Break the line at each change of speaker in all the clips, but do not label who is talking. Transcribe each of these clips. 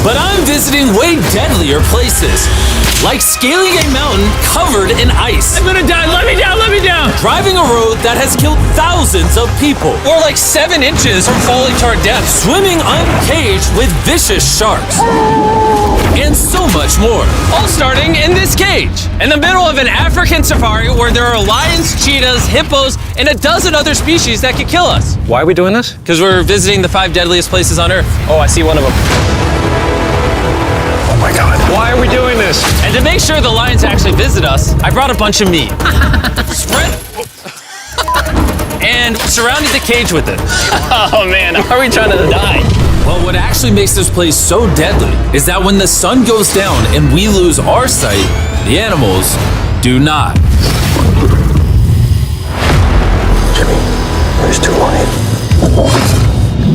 But I'm visiting way deadlier places, like scaling a mountain covered in ice.
I'm gonna die, let me down, let me down!
Driving a road that has killed thousands of people.
Or like 7 inches from falling to our death.
Swimming uncaged with vicious sharks. And so much more.
All starting in this cage, in the middle of an African safari where there are lions, cheetahs, hippos, and a dozen other species that could kill us.
Why are we doing this?
Because we're visiting the 5 deadliest places on Earth.
Oh, I see one of them. Oh my God. Why are we doing this?
And to make sure the lions actually visit us, I brought a bunch of meat. Spread. And surrounded the cage with it.
Oh man, are we trying to die?
But what actually makes this place so deadly is that when the sun goes down and we lose our sight, the animals do not.
Jimmy, there's 2 lions.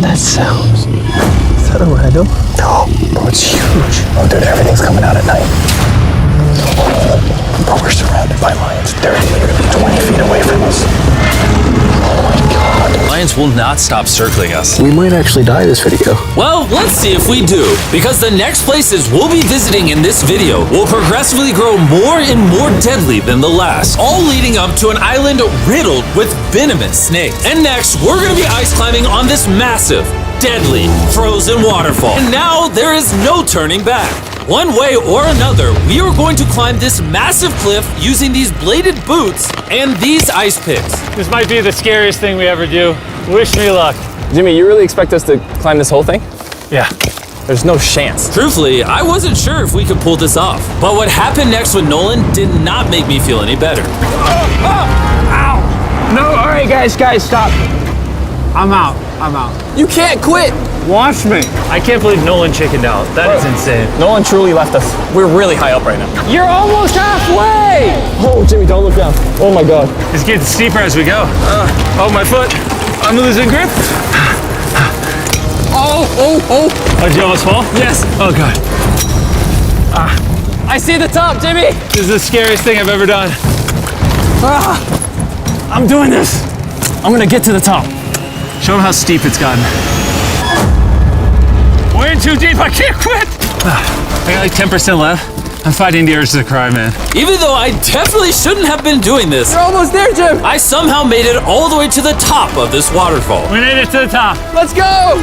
That sounds... Is that a rhino? No, bro, it's huge. Oh, dude, everything's coming out at night. Bro, we're surrounded by lions. They're literally 20 feet away from us. Oh my God.
Lions will not stop circling us.
We might actually die this video.
Well, let's see if we do, because the next places we'll be visiting in this video will progressively grow more and more deadly than the last, all leading up to an island riddled with venomous snakes. And next, we're gonna be ice climbing on this massive, deadly, frozen waterfall. And now there is no turning back. One way or another, we are going to climb this massive cliff using these bladed boots and these ice picks.
This might be the scariest thing we ever do. Wish me luck.
Jimmy, you really expect us to climb this whole thing?
Yeah.
There's no chance.
Truthfully, I wasn't sure if we could pull this off. But what happened next with Nolan did not make me feel any better.
Ow! No, all right, guys, stop. I'm out.
You can't quit.
Watch me. I can't believe Nolan chickened out. That is insane.
Nolan truly left us. We're really high up right now.
You're almost halfway!
Oh, Jimmy, don't look down. Oh my God.
It's getting steeper as we go. Oh, my foot. I'm losing grip. Oh, did you almost fall?
Yes.
Oh, God.
I see the top, Jimmy.
This is the scariest thing I've ever done. I'm doing this.
I'm gonna get to the top.
Show him how steep it's gotten. We're in too deep, I can't quit! I got like 10% left. I'm fighting the urge to cry, man.
Even though I definitely shouldn't have been doing this,
You're almost there, Jim.
I somehow made it all the way to the top of this waterfall.
We made it to the top.
Let's go.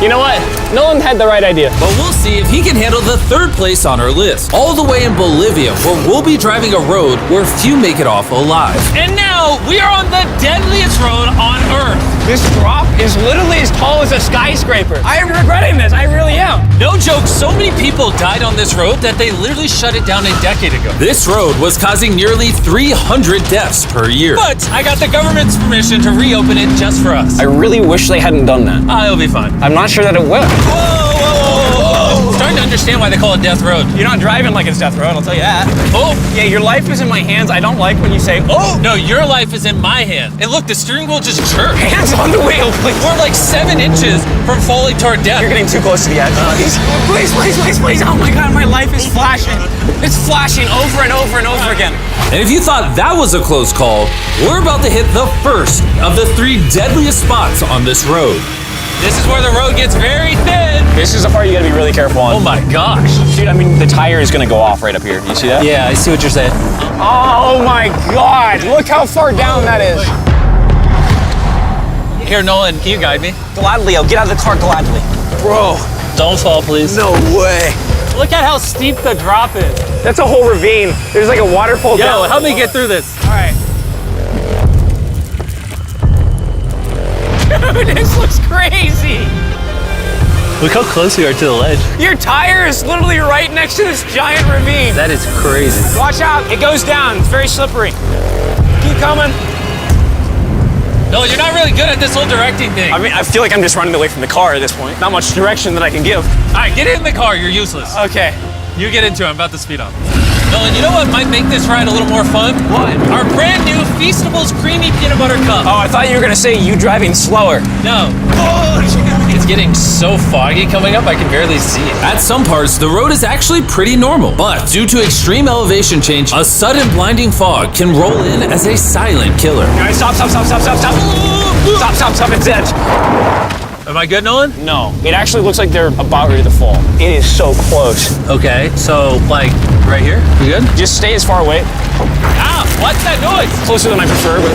You know what? Nolan had the right idea.
But we'll see if he can handle the 3rd place on our list, all the way in Bolivia, where we'll be driving a road where few make it off alive.
And now we are on the deadliest road on Earth.
This drop is literally as tall as a skyscraper. I am regretting this. I really am.
No joke, so many people died on this road that they literally shut it down a decade ago.
This road was causing nearly 300 deaths per year.
But I got the government's permission to reopen it just for us.
I really wish they hadn't done that.
It'll be fun.
I'm not sure that it will.
Whoa. Starting to understand why they call it Death Road.
You're not driving like it's death road, I'll tell you that.
Oh,
Yeah, your life is in my hands. I don't like when you say, oh.
no, your life is in my hand. And look, the steering wheel just jerked.
Hands on the wheel, please.
We're like 7 inches from falling to our death.
You're getting too close to the edge. Please. Oh my God, my life is flashing. It's flashing over and over and over again.
And if you thought that was a close call, we're about to hit the first of the 3 deadliest spots on this road.
This is where the road gets very thin.
This is the part you gotta be really careful on.
Oh my gosh.
Dude, I mean, the tire is gonna go off right up here. You see that?
Yeah, I see what you're saying.
Oh my God, look how far down that is.
Here, Nolan, can you guide me?
Gladly, I'll get out of the car gladly. Bro.
Don't fall, please.
No way.
Look at how steep the drop is.
That's a whole ravine. There's like a waterfall down.
Yo, help me get through this.
All right. Dude, this looks crazy.
Look how close we are to the ledge.
Your tire is literally right next to this giant ravine.
That is crazy.
Watch out, it goes down. It's very slippery. Keep coming.
No, you're not really good at this whole directing thing.
I mean, I feel like I'm just running away from the car at this point. Not much direction that I can give.
All right, get in the car. You're useless.
Okay.
You get into it. I'm about to speed up. Nolan, you know what might make this ride a little more fun?
What?
Our brand new Feastables Creamy Peanut Butter Cup.
Oh, I thought you were gonna say you driving slower.
No. It's getting so foggy coming up, I can barely see it.
At some parts, the road is actually pretty normal, but due to extreme elevation change, a sudden blinding fog can roll in as a silent killer.
All right, stop, it's edge.
Am I good, Nolan?
No, it actually looks like they're about ready to fall. It is so close.
Okay, so like right here? We good?
Just stay as far away.
Ah, what's that noise?
Closer than I prefer, but...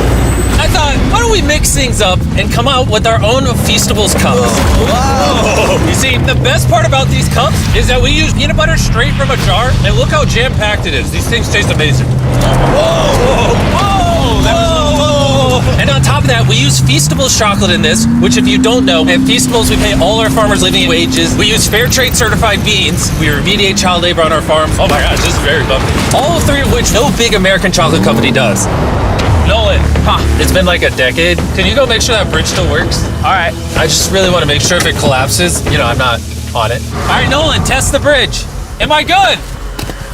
I thought, why don't we mix things up and come out with our own Feastables cups? Whoa. You see, the best part about these cups is that we use peanut butter straight from a jar, and look how jam-packed it is. These things taste amazing. Whoa, whoa, whoa, whoa. And on top of that, we use Feastables chocolate in this, which if you don't know, at Feastables, we pay all our farmers living wages. We use fair trade certified beans. We remediate child labor on our farms. Oh my gosh, this is very bumpy. All three of which no big American chocolate company does. Nolan, it's been like a decade. Can you go make sure that bridge still works?
All right.
I just really want to make sure if it collapses, you know, I'm not on it. All right, Nolan, test the bridge. Am I good?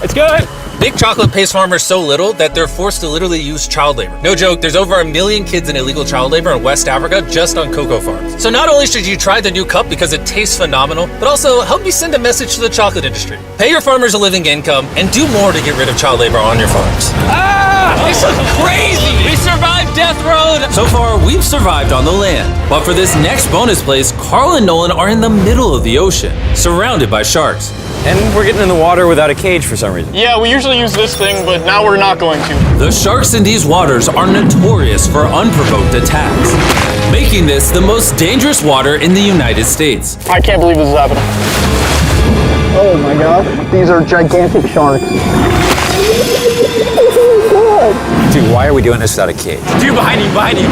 It's good.
Big chocolate pays farmers so little that they're forced to literally use child labor. No joke, there's over 1 million kids in illegal child labor in West Africa just on cocoa farms. So not only should you try the new cup because it tastes phenomenal, but also help me send a message to the chocolate industry. Pay your farmers a living income and do more to get rid of child labor on your farms.
Ah, this is crazy.
We survived Death Road! So far, we've survived on the land. But for this next bonus place, Carl and Nolan are in the middle of the ocean, surrounded by sharks.
And we're getting in the water without a cage for some reason.
Yeah, we usually use this thing, but now we're not going to.
The sharks in these waters are notorious for unprovoked attacks, making this the most dangerous water in the United States.
I can't believe this is happening.
Oh my gosh, these are gigantic sharks.
Dude, why are we doing this without a cage?
Dude, behind you, behind you.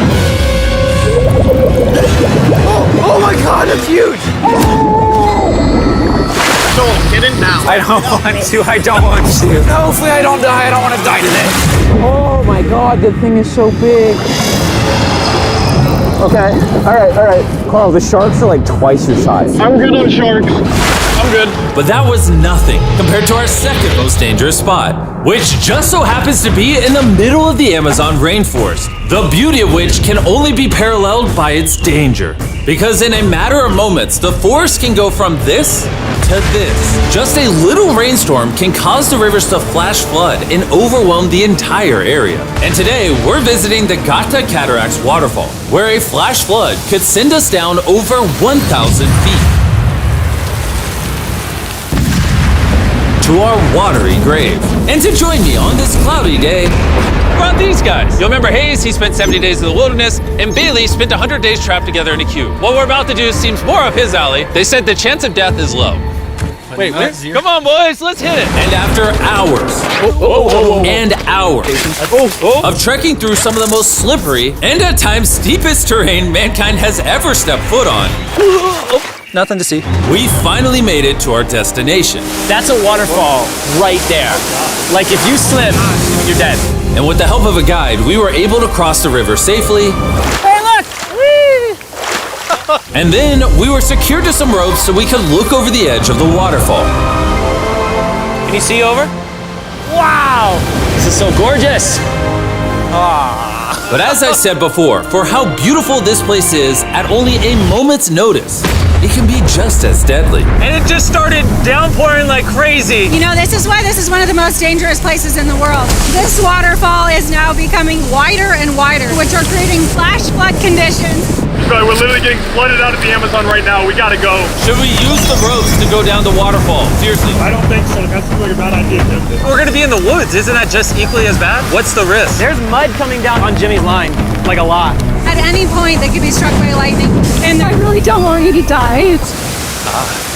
Oh my god, that's huge!
Don't get in now.
I don't want to, I don't want to.
No, hopefully I don't die. I don't want to die today.
Oh my god, that thing is so big. Okay, alright.
Carl, the sharks are like twice your size.
I'm good on sharks. I'm good.
But that was nothing compared to our second most dangerous spot, which just so happens to be in the middle of the Amazon rainforest, the beauty of which can only be paralleled by its danger. Because in a matter of moments, the forest can go from this to this. Just a little rainstorm can cause the rivers to flash flood and overwhelm the entire area. And today, we're visiting the Gata Cataracts waterfall, where a flash flood could send us down over 1,000 feet to our watery grave. And to join me on this cloudy day,
What about these guys? You'll remember Hayes, he spent 70 days in the wilderness, and Bailey spent 100 days trapped together in a cube. What we're about to do seems more up his alley. They said the chance of death is low. Wait, come on, boys, let's hit it.
and after hours and hours of trekking through some of the most slippery and at times steepest terrain mankind has ever stepped foot on,
Nothing to see.
we finally made it to our destination.
That's a waterfall right there. Like if you slip, you're dead.
And with the help of a guide, we were able to cross the river safely.
Hey, look! Whee!
And then we were secured to some ropes so we could look over the edge of the waterfall.
Can you see over? Wow! This is so gorgeous.
But as I said before, for how beautiful this place is, at only a moment's notice, it can be just as deadly.
And it just started downpouring like crazy.
You know, this is why this is one of the most dangerous places in the world. This waterfall is now becoming wider and wider, which are creating flash flood conditions.
Sorry, we're literally getting flooded out of the Amazon right now. We gotta go.
Should we use the ropes to go down the waterfall? Seriously.
I don't think so. That seems like a bad idea, Tim.
We're gonna be in the woods. Isn't that just equally as bad? What's the risk?
There's mud coming down on Jimmy's line, like a lot.
At any point, they could be struck by lightning. And I really don't want you to die.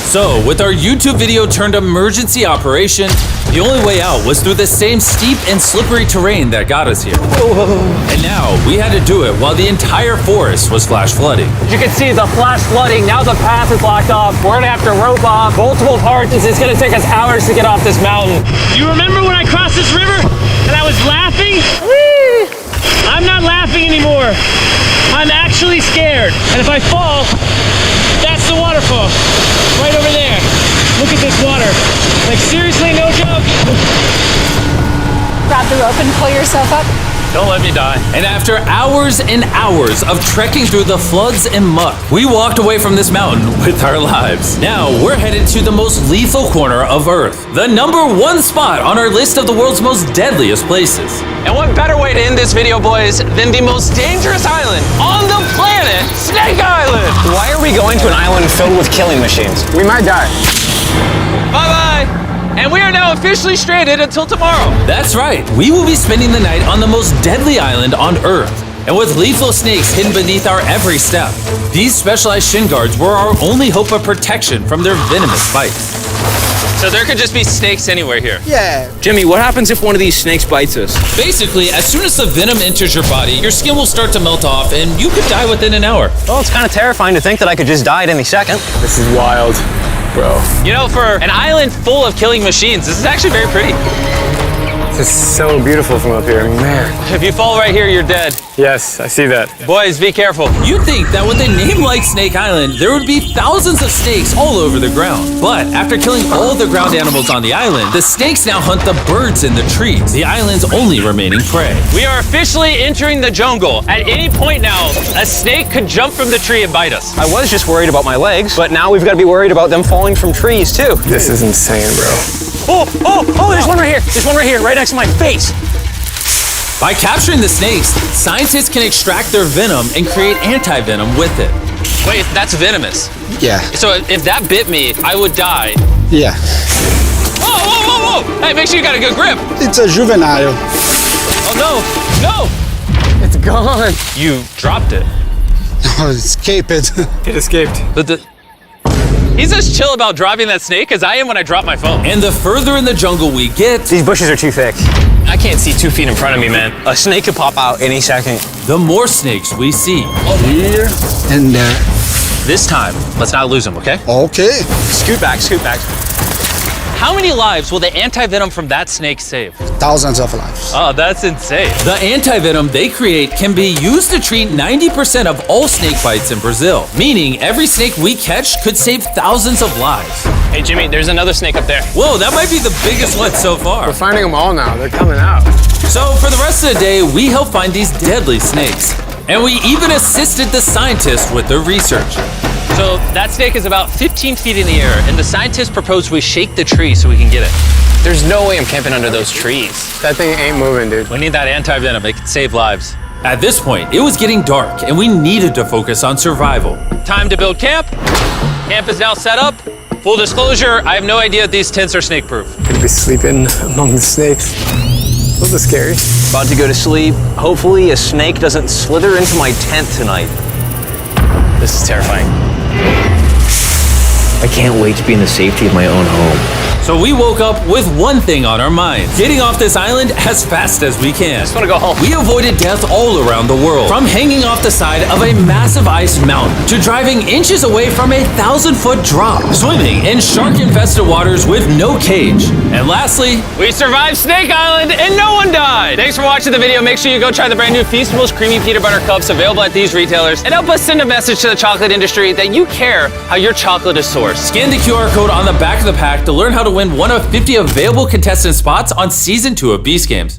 So, with our YouTube video turned emergency operation, the only way out was through the same steep and slippery terrain that got us here. And now, we had to do it while the entire forest was flash flooding.
You can see the flash flooding. Now the path is blocked off. We're gonna have to rope off multiple parts. It's gonna take us hours to get off this mountain.
You remember when I crossed this river and I was laughing? I'm not laughing anymore. I'm actually scared. And if I fall, that's the waterfall. Right over there. Look at this water. Like seriously, no joke.
Grab the rope and pull yourself up.
Don't let me die.
And after hours and hours of trekking through the floods and muck, we walked away from this mountain with our lives. Now we're headed to the most lethal corner of Earth, the #1 spot on our list of the world's most deadliest places.
And what better way to end this video, boys, than the most dangerous island on the planet, Snake Island? Why are we going to an island filled with killing machines? We might die.
Bye-bye. And we are now officially stranded until tomorrow.
That's right, we will be spending the night on the most deadly island on Earth. And with lethal snakes hidden beneath our every step, these specialized shin guards were our only hope of protection from their venomous bites.
So there could just be snakes anywhere here.
Yeah. Jimmy, what happens if one of these snakes bites us?
Basically, as soon as the venom enters your body, your skin will start to melt off and you could die within an hour.
Well, it's kind of terrifying to think that I could just die at any second.
This is wild, bro.
You know, for an island full of killing machines, this is actually very pretty.
This is so beautiful from up here, man.
If you fall right here, you're dead.
Yes, I see that.
Boys, be careful.
You'd think that with a name like Snake Island, there would be thousands of snakes all over the ground. But after killing all the ground animals on the island, the snakes now hunt the birds in the trees, the island's only remaining prey.
We are officially entering the jungle. At any point now, a snake could jump from the tree and bite us.
I was just worried about my legs, but now we've got to be worried about them falling from trees, too.
This is insane, bro.
Oh, there's one right here. There's one right here, right next to my face.
By capturing the snakes, scientists can extract their venom and create anti-venom with it.
Wait, that's venomous.
Yeah.
So if that bit me, I would die.
Yeah.
Whoa! Hey, make sure you got a good grip.
It's a juvenile.
Oh, no!
It's gone.
You dropped it.
Oh, escape it.
It escaped.
He's as chill about dropping that snake as I am when I drop my phone.
And the further in the jungle we get,
These bushes are too thick. I can't see 2 feet in front of me, man. A snake could pop out any second.
the more snakes we see.
Here and there.
This time, let's not lose him, okay?
Okay.
Scoot back, scoot back.
How many lives will the anti-venom from that snake save?
Thousands of lives.
Oh, that's insane.
The anti-venom they create can be used to treat 90% of all snake bites in Brazil, meaning every snake we catch could save thousands of lives.
Hey, Jimmy, there's another snake up there.
Whoa, that might be the biggest one so far.
We're finding them all now. They're coming out.
So for the rest of the day, we help find these deadly snakes. And we even assisted the scientists with their research.
So that snake is about 15 feet in the air, and the scientists proposed we shake the tree so we can get it.
There's no way I'm camping under those trees.
That thing ain't moving, dude.
We need that anti-venom. It can save lives.
At this point, it was getting dark and we needed to focus on survival.
Time to build camp. Camp is now set up. Full disclosure, I have no idea if these tents are snake-proof.
Could be sleeping among the snakes. A little scary.
About to go to sleep. Hopefully a snake doesn't slither into my tent tonight. This is terrifying. I can't wait to be in the safety of my own home.
So we woke up with one thing on our minds: getting off this island as fast as we can.
Just want to go home.
We avoided death all around the world, from hanging off the side of a massive ice mountain to driving inches away from a 1,000-foot drop, swimming in shark-infested waters with no cage, and lastly,
We survived Snake Island and no one died. Thanks for watching the video. Make sure you go try the brand new Feastables Creamy Peanut Butter Cups available at these retailers, and help us send a message to the chocolate industry that you care how your chocolate is sourced.
scan the QR code on the back of the pack to learn how to win one of 50 available contestant spots on Season 2 of Beast Games.